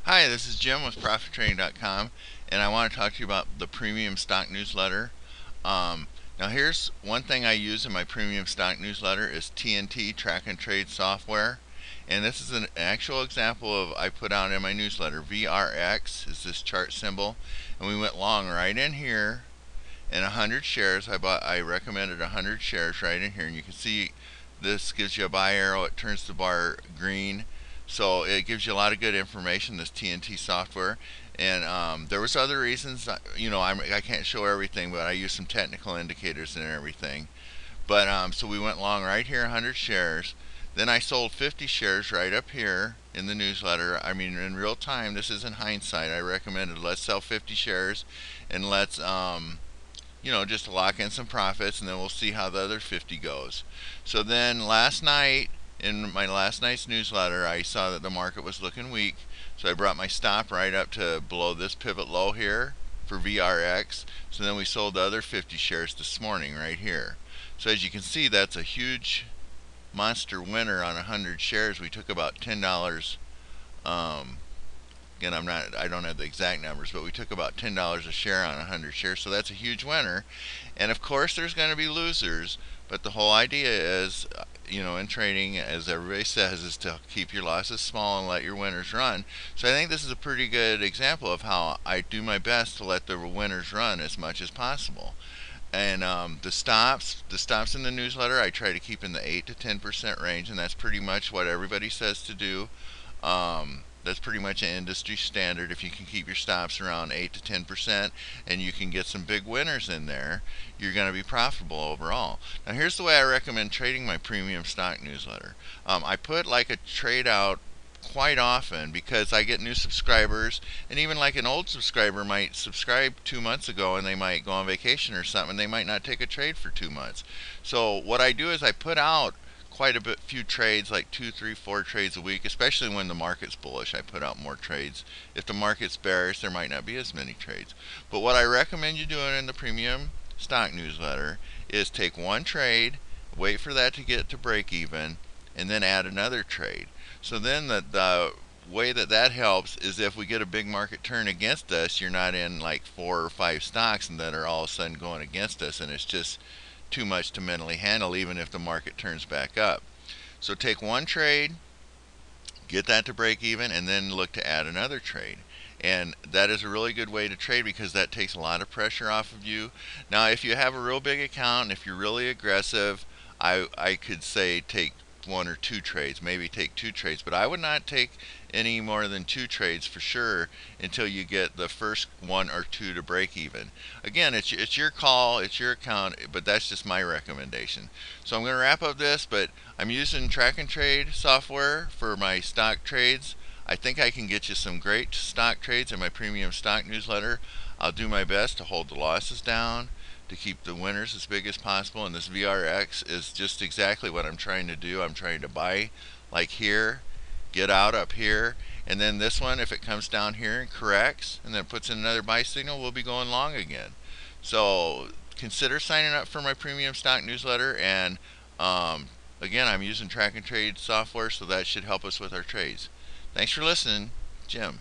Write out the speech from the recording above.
Hi, this is Jim with ProfitTrading.com, and I want to talk to you about the premium stock newsletter. Um, Now, here's one thing I use in my premium stock newsletter is TNT Track and Trade software, and this is an actual example of I put out in my newsletter. VRX is this chart symbol, and we went long right in here. And 100 shares, I recommended 100 shares right in here, and you can see this gives you a buy arrow. It turns the bar green, so it gives you a lot of good information, this TNT software. And there was other reasons, I can't show everything, but I used some technical indicators and everything. But so we went long right here, 100 shares. Then I sold 50 shares right up here in the newsletter. I mean, in real time, this is in hindsight. I recommended let's sell 50 shares and let's just lock in some profits, and then we'll see how the other 50 goes. So then last night, in my last night's newsletter, I saw that the market was looking weak, so I brought my stop right up to below this pivot low here for VRX. So then we sold the other 50 shares this morning right here. So as you can see, that's a huge monster winner on 100 shares. We took about $10. Again, I don't have the exact numbers, but we took about $10 a share on 100 shares, so that's a huge winner. And of course, there's going to be losers, but the whole idea is, in trading, as everybody says, is to keep your losses small and let your winners run. So I think this is a pretty good example of how I do my best to let the winners run as much as possible. And the stops in the newsletter, I try to keep in the 8 to 10% range, and that's pretty much what everybody says to do. That's pretty much an industry standard. If you can keep your stops around 8 to 10% and you can get some big winners in there, you're going to be profitable overall. Now, here's the way I recommend trading my premium stock newsletter. I put like a trade out quite often because I get new subscribers, and even like an old subscriber might subscribe 2 months ago and they might go on vacation or something, and they might not take a trade for 2 months. So what I do is I put out quite a few trades, like 2, 3, 4 trades a week, especially when the market's bullish. I put out more trades. If the market's bearish, there might not be as many trades. But what I recommend you doing in the premium stock newsletter is take one trade, wait for that to get to break even, and then add another trade. So then the way that helps is if we get a big market turn against us, you're not in like 4 or 5 stocks and that are all of a sudden going against us, and it's just too much to mentally handle even if the market turns back up. So take one trade, get that to break even, and then look to add another trade. And that is a really good way to trade because that takes a lot of pressure off of you. Now, if you have a real big account and if you're really aggressive, I could say take 1 or 2 trades, maybe take 2 trades, but I would not take any more than 2 trades for sure until you get the first 1 or 2 to break even. Again, it's your call, it's your account, but that's just my recommendation. So I'm going to wrap up this, but I'm using track and trade software for my stock trades. I think I can get you some great stock trades in my premium stock newsletter. I'll do my best to hold the losses down, to keep the winners as big as possible, and this VRX is just exactly what I'm trying to do. I'm trying to buy like here, get out up here, and then this one, if it comes down here and corrects and then puts in another buy signal, we'll be going long again. So consider signing up for my premium stock newsletter, and again, I'm using track and trade software, so that should help us with our trades. Thanks for listening. Jim.